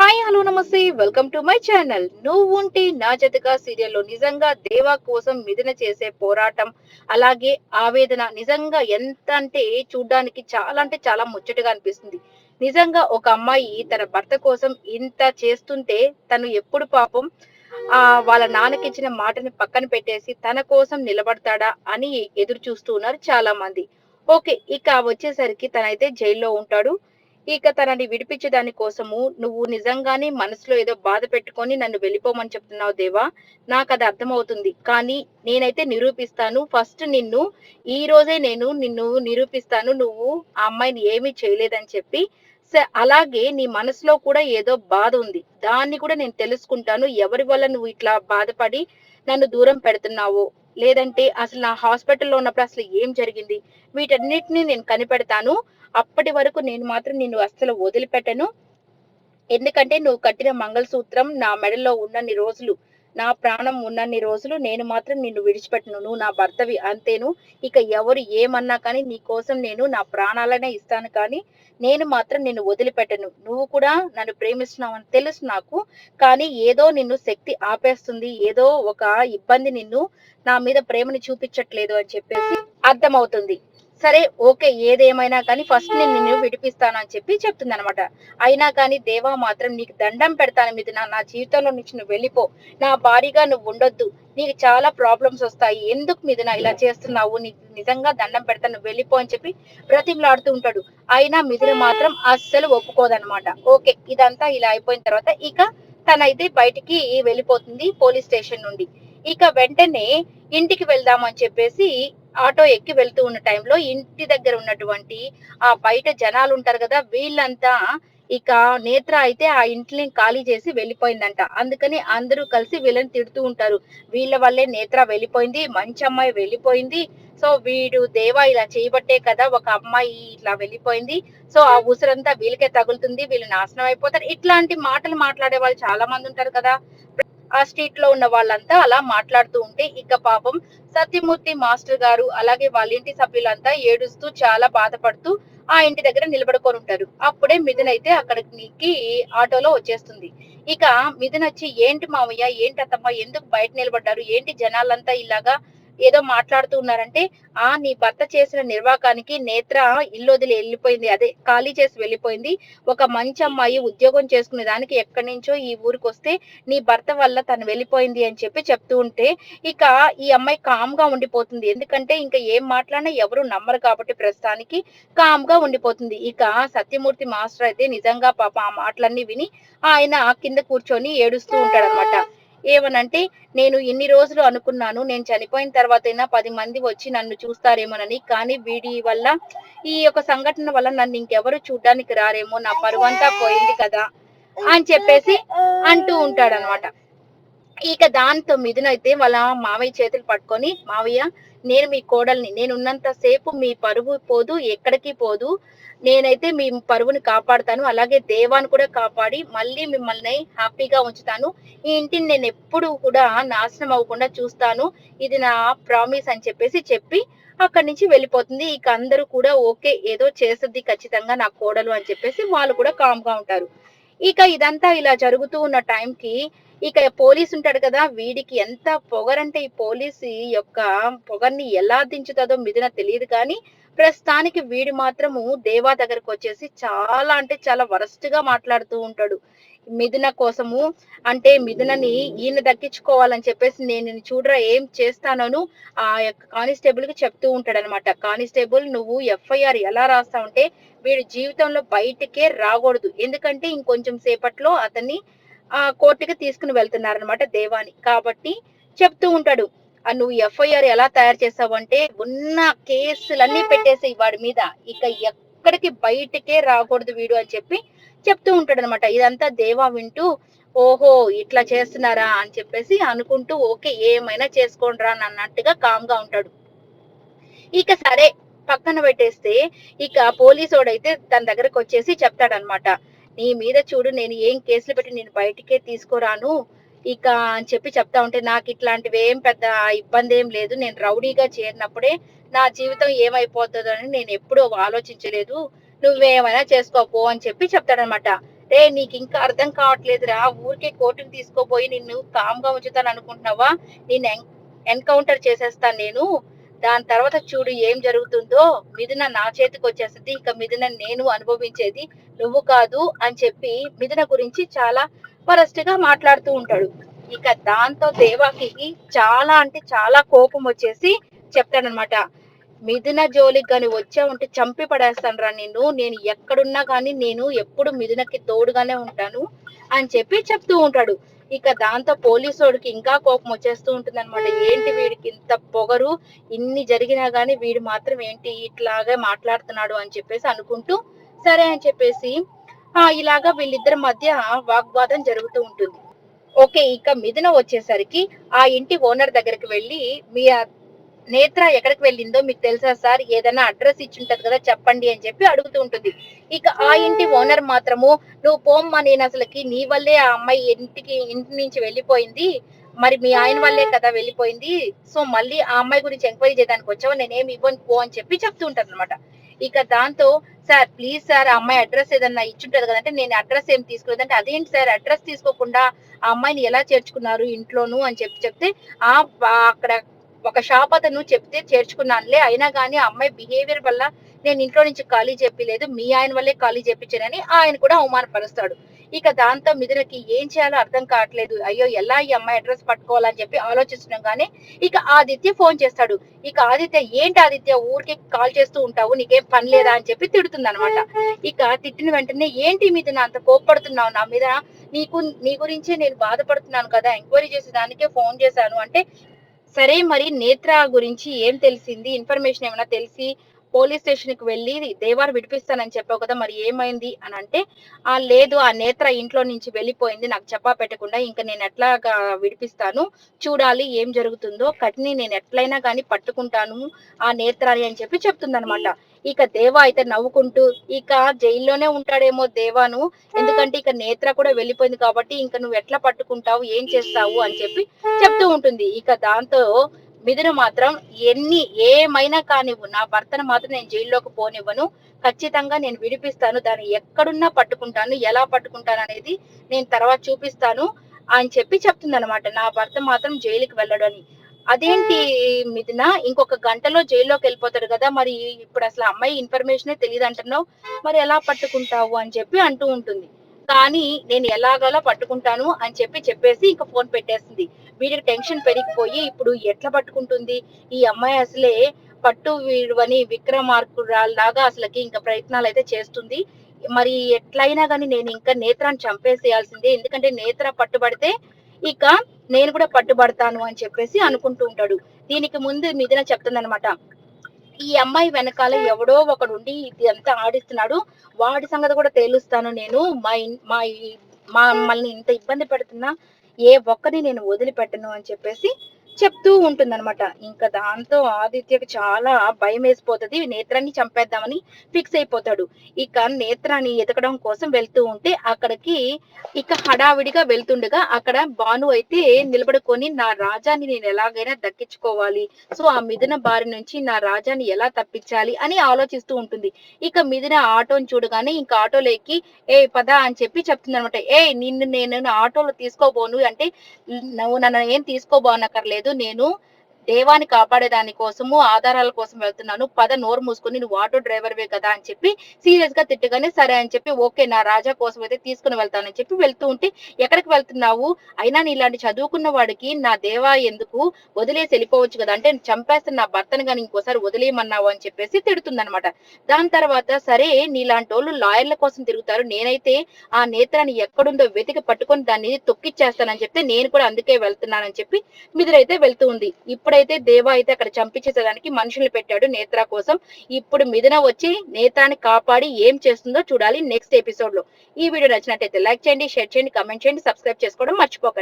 Hi hello నమస్తే welcome to my channel. నువ్వుంటే నా జతగా సీరియల్లో నిజంగా దేవా కోసం మిథున చేసే పోరాటం, అలాగే ఆవేదన నిజంగా ఎంత అంటే చూడ్డానికి చాలా అంటే చాలా ముచ్చటగా అనిపిస్తుంది. నిజంగా ఒక అమ్మాయి తన భర్త కోసం ఇంత చేస్తుంటే తను ఎప్పుడు పాపం వాళ్ళ నాన్నకిచ్చిన మాటని పక్కన పెట్టేసి తన కోసం నిలబడతాడా అని ఎదురు చూస్తూ ఉన్నారు చాలా మంది. ఓకే. ఇక వచ్చేసరికి తనైతే జైల్లో ఉంటాడు. ఇక తనని విడిపించే దాని కోసము నువ్వు నిజంగానే మనసులో ఏదో బాధ పెట్టుకొని నన్ను వెళ్ళిపోమని చెప్తున్నావు దేవా. నాకది అర్థమవుతుంది. కానీ నేనైతే నిరూపిస్తాను. ఫస్ట్ ఈ రోజే నిన్ను నిరూపిస్తాను. నువ్వు ఆ అమ్మాయిని ఏమీ చేయలేదని చెప్పి. అలాగే నీ మనసులో కూడా ఏదో బాధ ఉంది. దాన్ని కూడా నేను తెలుసుకుంటాను. ఎవరి వల్ల నువ్వు ఇట్లా బాధపడి నన్ను దూరం పెడుతున్నావో, లేదంటే అసలు నా హాస్పిటల్‌లో ఉన్నప్పుడు అసలు ఏం జరిగింది? వీటన్నిటిని నేను కనిపెడతాను. అప్పటి వరకు నేను మాత్రం నిన్ను అస్సలు వదిలిపెట్టను. ఎందుకంటే నువ్వు కట్టిన మంగళసూత్రం నా మెడలో ఉన్నన్ని రోజులు, నా ప్రాణం ఉన్నన్ని రోజులు నేను మాత్రం నిన్ను విడిచిపెట్టను. నువ్వు నా భర్తవి అంతేను. ఇక ఎవరు ఏమన్నా కానీ నీ కోసం నేను నా ప్రాణాలనే ఇస్తాను కానీ, నేను మాత్రం నిన్ను వదిలిపెట్టను. నువ్వు కూడా నన్ను ప్రేమిస్తున్నావని తెలుసు నాకు. కానీ ఏదో నిన్ను శక్తి ఆపేస్తుంది. ఏదో ఒక ఇబ్బంది నా మీద ప్రేమని చూపించట్లేదు అని చెప్పేసి అర్థమవుతుంది. సరే ఓకే. ఏదేమైనా కానీ ఫస్ట్ నేను నిన్ను విడిపిస్తాను అని చెప్పి చెప్తుందనమాట. అయినా కానీ దేవా మాత్రం నీకు దండం పెడతాను మిథున. నా జీవితంలో నుంచి నువ్వు వెళ్ళిపో. నా భార్యగా నువ్వు ఉండొద్దు. నీకు చాలా ప్రాబ్లమ్స్ వస్తాయి. ఎందుకు మిథున ఇలా చేస్తున్నావు? నీకు నిజంగా దండం పెడతాను నువ్వు వెళ్ళిపో అని చెప్పి బ్రతిమలాడుతూ ఉంటాడు. అయినా మిథున మాత్రం అస్సలు ఒప్పుకోదనమాట. ఓకే. ఇదంతా ఇలా అయిపోయిన తర్వాత ఇక తనైతే బయటికి వెళ్ళిపోతుంది పోలీస్ స్టేషన్ నుండి. ఇక వెంటనే ఇంటికి వెళ్దాం అని చెప్పేసి ఆటో ఎక్కి వెళ్తూ ఉన్న టైంలో ఇంటి దగ్గర ఉన్నటువంటి బయట జనాలు ఉంటారు కదా, వీళ్ళంతా ఇక నేత్ర అయితే ఆ ఇంటిని ఖాళీ చేసి వెళ్ళిపోయిందంట. అందుకని అందరూ కలిసి వీళ్ళని తిడుతూ ఉంటారు. వీళ్ళ వల్లే నేత్ర వెళ్ళిపోయింది, మంచి అమ్మాయి వెళ్ళిపోయింది. సో వీడు దేవా ఇలా చేయబట్టే కదా ఒక అమ్మాయి ఇట్లా వెళ్ళిపోయింది. సో ఆ ఉసురంతా వీళ్ళకే తగులుతుంది, వీళ్ళు నాశనం అయిపోతారు. ఇట్లాంటి మాటలు మాట్లాడే వాళ్ళు చాలా మంది ఉంటారు కదా. ఆ స్ట్రీట్ లో ఉన్న వాళ్ళంతా అలా మాట్లాడుతూ ఉంటే ఇక పాపం సత్యమూర్తి మాస్టర్ గారు అలాగే వాళ్ళ ఇంటి సభ్యులంతా ఏడుస్తూ చాలా బాధపడుతూ ఆ ఇంటి దగ్గర నిలబడుకొని ఉంటారు. అప్పుడే మిథున్ అయితే అక్కడికి ఆటోలో వచ్చేస్తుంది. ఇక మిథున్ వచ్చి ఏంటి మావయ్య, ఏంటి అత్తమ్మ, ఎందుకు బయట నిలబడ్డారు, ఏంటి జనాలంతా ఇలాగా ఏదో మాట్లాడుతూ ఉన్నారంటే, నీ భర్త చేసిన నిర్వాకానికి నేత్ర ఇల్లు వదిలి వెళ్ళిపోయింది, అదే ఖాళీ చేసి వెళ్ళిపోయింది. ఒక మంచి అమ్మాయి ఉద్యోగం చేసుకునే దానికి ఎక్కడి నుంచో ఈ ఊరికి వస్తే నీ భర్త వల్ల తను వెళ్ళిపోయింది అని చెప్పి చెప్తూ ఉంటే ఇక ఈ అమ్మాయి కామ్ గా ఉండిపోతుంది. ఎందుకంటే ఇంకా ఏం మాట్లాడినా ఎవరు నమ్మరు కాబట్టి ప్రస్తుతానికి కామ్ గా ఉండిపోతుంది. ఇక సత్యమూర్తి మాస్టర్ అయితే నిజంగా పాప ఆ మాటలన్నీ విని ఆయన కింద కూర్చొని ఏడుస్తూ ఉంటాడనమాట. ఏమనంటే, నేను ఇన్ని రోజులు అనుకున్నాను నేను చనిపోయిన తర్వాతైనా 10 మంది వచ్చి నన్ను చూస్తారేమోనని. కానీ వీడి వల్ల ఈ యొక్క సంఘటన వల్ల నన్ను ఇంకెవరు చూడ్డానికి రారేమో, నా పరువంతా పోయింది కదా అని చెప్పేసి అంటూ ఉంటాడనమాట. ఇక దాంతో మిథున్ అయితే వాళ్ళ మావయ్య చేతులు పట్టుకొని, మావయ్య నేను మీ కోడల్ని, నేనున్నంత సేపు మీ పరువు పోదు, ఎక్కడికి పోదు. నేనైతే మీ పరువుని కాపాడుతాను. అలాగే దేవాన్ని కూడా కాపాడి మళ్ళీ మిమ్మల్ని హ్యాపీగా ఉంచుతాను. ఈ ఇంటిని నేను ఎప్పుడు కూడా నాశనం అవ్వకుండా చూస్తాను. ఇది నా ప్రామిస్ అని చెప్పేసి చెప్పి అక్కడి నుంచి వెళ్ళిపోతుంది. ఇక అందరూ కూడా ఓకే. ఏదో చేస్తది ఖచ్చితంగా నా కోడలు అని చెప్పేసి వాళ్ళు కూడా కామ్ గా ఉంటారు. ఇక ఇదంతా ఇలా జరుగుతూ ఉన్న టైంకి ఇక పోలీస్ ఉంటాడు కదా, వీడికి ఎంత పొగరంటే ఈ పోలీసు యొక్క పొగర్ని ఎలా దించుతుందో మిథున తెలియదు కానీ ప్రస్తుతానికి వీడు మాత్రము దేవా దగ్గరకు వచ్చేసి చాలా అంటే చాలా వరస్ట్ గా మాట్లాడుతూ ఉంటాడు మిథున కోసము. అంటే మిథునని ఈయన దక్కించుకోవాలని చెప్పేసి నేను నిన్ను చూడరా ఏం చేస్తానను ఆ యొక్క కానిస్టేబుల్ కి చెప్తూ ఉంటాడు అనమాట. కానిస్టేబుల్ నువ్వు ఎఫ్ఐఆర్ ఎలా రాస్తావంటే వీడు జీవితంలో బయటికే రాకూడదు. ఎందుకంటే ఇంకొంచెం సేపట్లో అతన్ని కోర్టుకి తీసుకుని వెళ్తున్నారనమాట దేవాని. కాబట్టి చెప్తూ ఉంటాడు. నువ్వు ఎఫ్ఐఆర్ ఎలా తయారు చేసావంటే ఉన్న కేసులన్నీ పెట్టేసేయి వాడి మీద. ఇక ఎక్కడికి బయటికే రాకూడదు వీడు అని చెప్పి చెప్తూ ఉంటాడనమాట. ఇదంతా దేవా వింటూ ఓహో ఇట్లా చేస్తున్నారా అని చెప్పేసి అనుకుంటూ ఓకే ఏమైనా చేసుకోండిరా అన్నట్టుగా కామ్ గా ఉంటాడు. ఇక సరే పక్కన పెట్టేస్తే ఇక పోలీసోడైతే తన దగ్గరకు వచ్చేసి చెప్తాడనమాట. నీ మీద చూడు నేను ఏం కేసులు పెట్టి నేను బయటికే తీసుకురాను ఇక అని చెప్పి చెప్తా ఉంటే, నాకు ఇట్లాంటివి ఏం పెద్ద ఇబ్బంది ఏం లేదు. నేను రౌడీగా చేరినప్పుడే నా జీవితం ఏమైపోతుందో అని నేను ఎప్పుడూ ఆలోచించలేదు. నువ్వేమైనా చేసుకోపో అని చెప్పి చెప్తాడనమాట. రే నీకు ఇంకా అర్థం కావట్లేదురా, ఊరికే కోర్టుకు తీసుకోపోయి నిన్ను కామ్గా ఉంచుతాను అనుకుంటున్నావా, నేను ఎన్కౌంటర్ చేసేస్తాను నేను, దాని తర్వాత చూడు ఏం జరుగుతుందో, మిథున నా చేతికి వచ్చేస్తుంది, ఇక మిథున నేను అనుభవించేది నువ్వు కాదు అని చెప్పి మిథున గురించి చాలా వరస్ట్ గా మాట్లాడుతూ ఉంటాడు. ఇక దాంతో దేవాకి చాలా అంటే చాలా కోపం వచ్చేసి చెప్తాడనమాట, మిథున జోలికి గాని వచ్చావంటే చంపి పడేస్తాను రా నిన్ను, నేను ఎక్కడున్నా కానీ నేను ఎప్పుడు మిథునకి తోడుగానే ఉంటాను అని చెప్పి చెప్తూ ఉంటాడు. ఇక దాంతో పోలీసోడికి ఇంకా కోపం వచ్చేస్తూ ఉంటుంది అనమాట. ఏంటి వీడికి ఇంత పొగరు, ఇన్ని జరిగినా గానీ వీడు మాత్రం ఏంటి ఇట్లాగే మాట్లాడుతున్నాడు అని చెప్పేసి అనుకుంటూ సరే అని చెప్పేసి ఇలాగా వీళ్ళిద్దరి మధ్య వాగ్వాదం జరుగుతూ ఉంటుంది. ఓకే, ఇక మిథున వచ్చేసరికి ఆ ఇంటి ఓనర్ దగ్గరికి వెళ్ళి, మీ నేత్ర ఎక్కడికి వెళ్ళిందో మీకు తెలుసా సార్, ఏదైనా అడ్రస్ ఇచ్చి ఉంటది కదా చెప్పండి అని చెప్పి అడుగుతూ ఉంటుంది. ఇక ఆ ఇంటి ఓనర్ మాత్రము, నువ్వు పోమ్మా, నేను అసలుకి నీ వల్లే ఆ అమ్మాయి ఇంటి నుంచి వెళ్ళిపోయింది, మరి మీ ఆయన వల్లే కదా వెళ్ళిపోయింది, సో మళ్ళీ ఆ అమ్మాయి గురించి ఎంక్వైరీ చేయడానికి వచ్చావు, నేనేమి ఇవ్వను పో అని చెప్పి చెప్తూ ఉంటాను అనమాట. ఇక దాంతో సార్ ప్లీజ్ సార్, ఆ అమ్మాయి అడ్రస్ ఏదన్నా ఇచ్చుంటది కదంటే, నేను అడ్రస్ ఏం తీసుకోలేదంటే, అదేంటి సార్ అడ్రస్ తీసుకోకుండా ఆ అమ్మాయిని ఎలా చేర్చుకున్నారు ఇంట్లోను అని చెప్తే, అక్కడ ఒక షాప్ అతను చెప్తే చేర్చుకున్నానులే, అయినా కానీ ఆ అమ్మాయి బిహేవియర్ వల్ల నేను ఇంట్లో నుంచి ఖాళీ చెప్పలేదు, మీ ఆయన వల్లే ఖాళీ చెప్పించానని ఆయన కూడా అవమానపరుస్తాడు. ఇక దాంతో మిథునకి ఏం చేయాలో అర్థం కావట్లేదు, అయ్యో ఎలా ఈ అమ్మాయి అడ్రస్ పట్టుకోవాలని చెప్పి ఆలోచిస్తున్నాగానే ఇక ఆదిత్య ఫోన్ చేస్తాడు. ఇక ఆదిత్య, ఏంటి ఆదిత్య ఊరికే కాల్ చేస్తూ ఉంటావు, నీకేం పని లేదా అని చెప్పి తిడుతుంది అనమాట. ఇక తిట్టిన వెంటనే, ఏంటి మిథున అంత కోప్పడుతున్నావు నా మీద, నీ గురించే నేను బాధపడుతున్నాను కదా, ఎంక్వైరీ చేసే దానికే ఫోన్ చేశాను అంటే, సరే మరి నేత్ర గురించి ఏం తెలిసింది, ఇన్ఫర్మేషన్ ఏమైనా తెలిసి పోలీస్ స్టేషన్ కి వెళ్ళి దేవాన్ని విడిపిస్తానని చెప్పావు కదా, మరి ఏమైంది అని అంటే, లేదు ఆ నేత్ర ఇంట్లో నుంచి వెళ్ళిపోయింది నాకు చెప్పా పెట్టకుండా, ఇంకా నేను ఎట్లాగా విడిపిస్తాను, చూడాలి ఏం జరుగుతుందో, కటిని నేను ఎట్లయినా కానీ పట్టుకుంటాను ఆ నేత్రాని అని చెప్పి చెప్తుందనమాట. ఇక దేవా అయితే నవ్వుకుంటూ, ఇక జైల్లోనే ఉంటాడేమో దేవాను, ఎందుకంటే ఇక నేత్ర కూడా వెళ్ళిపోయింది కాబట్టి ఇంకా నువ్వు ఎట్లా పట్టుకుంటావు, ఏం చేస్తావు అని చెప్పి చెప్తూ ఉంటుంది. ఇక దాంతో మిథున మాత్రం, ఏమైనా కానివ్వు, నా భర్తను మాత్రం నేను జైల్లోకి పోనివ్వను, ఖచ్చితంగా నేను విడిపిస్తాను, దాన్ని ఎక్కడున్నా పట్టుకుంటాను, ఎలా పట్టుకుంటాను అనేది నేను తర్వాత చూపిస్తాను అని చెప్పి చెప్తుందనమాట. నా భర్త మాత్రం జైలుకి వెళ్ళడని. అదేంటి మిథున, ఇంకొక గంటలో జైల్లోకి వెళ్ళిపోతాడు కదా, మరి ఇప్పుడు అసలు అమ్మాయి ఇన్ఫర్మేషనే తెలియదు అంటున్నావు, మరి ఎలా పట్టుకుంటావు అని చెప్పి అంటూ ఉంటుంది. కానీ నేను ఎలాగోలా పట్టుకుంటాను అని చెప్పేసి ఇంకా ఫోన్ పెట్టేస్తుంది. వీడికి టెన్షన్ పెరిగిపోయి, ఇప్పుడు ఎట్లా పట్టుకుంటుంది ఈ అమ్మాయి, అసలే పట్టు వీడవని విక్రమార్కురాల్లాగా అసలుకి ఇంకా ప్రయత్నాలు అయితే చేస్తుంది, మరి ఎట్లయినా కానీ నేను ఇంకా నేత్రాన్ని చంపేసేయాల్సిందే, ఎందుకంటే నేత్ర పట్టుబడితే ఇక నేను కూడా పట్టుబడతాను అని చెప్పేసి అనుకుంటూ ఉంటాడు. దీనికి ముందు మిథున చెప్తుందనమాట, ఈ అమ్మాయి వెనకాల ఎవడో ఒకడుండి ఇదంతా ఆడిస్తున్నాడు, వాడి సంగతి కూడా తేలుస్తాను నేను, మమ్మల్ని ఇంత ఇబ్బంది పెడుతున్నా ఏ ఒక్కరిని నేను వదిలిపెట్టను అని చెప్పేసి చెప్తూ ఉంటుందన్నమాట. ఇంకా దాంతో ఆదిత్యకి చాలా భయం వేసిపోతుంది, నేత్రాన్ని చంపేద్దామని ఫిక్స్ అయిపోతాడు. ఇక నేత్రాన్ని ఎతకడం కోసం వెళ్తూ ఉంటే అక్కడికి ఇక హడావిడిగా వెళ్తుండగా అక్కడ భాను అయితే నిలబడుకొని, నా రాజాని నేను ఎలాగైనా దక్కించుకోవాలి, సో ఆ మిథున బారి నుంచి నా రాజాని ఎలా తప్పించాలి అని ఆలోచిస్తూ ఉంటుంది. ఇక మిథున ఆటోని చూడగానే ఇంకా ఆటోలో ఎక్కి, ఏ పద అని చెప్పి చెప్తుంది అనమాట. నిన్ను నేను ఆటోలో తీసుకోబోను అంటే, నువ్వు నన్ను ఏం తీసుకోబోనక్కర్లేదు, నేను దేవాన్ని కాపాడేదాని కోసము ఆధారాల కోసం వెళ్తున్నాను, పద నోరు మూసుకొని, నువ్వు ఆటో డ్రైవర్వే కదా అని చెప్పి సీరియస్ గా తిట్టగానే సరే అని చెప్పి, ఓకే నా రాజా కోసం అయితే తీసుకుని వెళ్తానని చెప్పి వెళ్తూ ఉంటే, ఎక్కడికి వెళ్తున్నావు, అయినా నీ ఇలాంటి చదువుకున్న వాడికి నా దేవా ఎందుకు, వదిలేసి వెళ్ళిపోవచ్చు కదా అంటే, చంపేస్తున్న నా భర్తను గాని ఇంకోసారి వదిలేయమన్నావు అని చెప్పేసి తిడుతుందనమాట. దాని తర్వాత, సరే నీలాంటి వాళ్ళు లాయర్ల కోసం తిరుగుతారు, నేనైతే ఆ నేత్రాన్ని ఎక్కడుందో వెతికి పట్టుకొని దాన్ని తొక్కిచ్చేస్తానని చెప్తే, నేను కూడా అందుకే వెళ్తున్నానని చెప్పి మిథునైతే వెళ్తూ ఉంది. ఇప్పుడైతే దేవా అయితే అక్కడ చంపించేసేదానికి మనుషుల్ని పెట్టాడు నేత్ర కోసం. ఇప్పుడు మిథున వచ్చి నేత్రాన్ని కాపాడి ఏం చేస్తుందో చూడాలి నెక్స్ట్ ఎపిసోడ్ లో. ఈ వీడియో నచ్చినట్టయితే లైక్ చేయండి, షేర్ చేయండి, కామెంట్ చేయండి, సబ్స్క్రైబ్ చేసుకోవడం మర్చిపోకండి.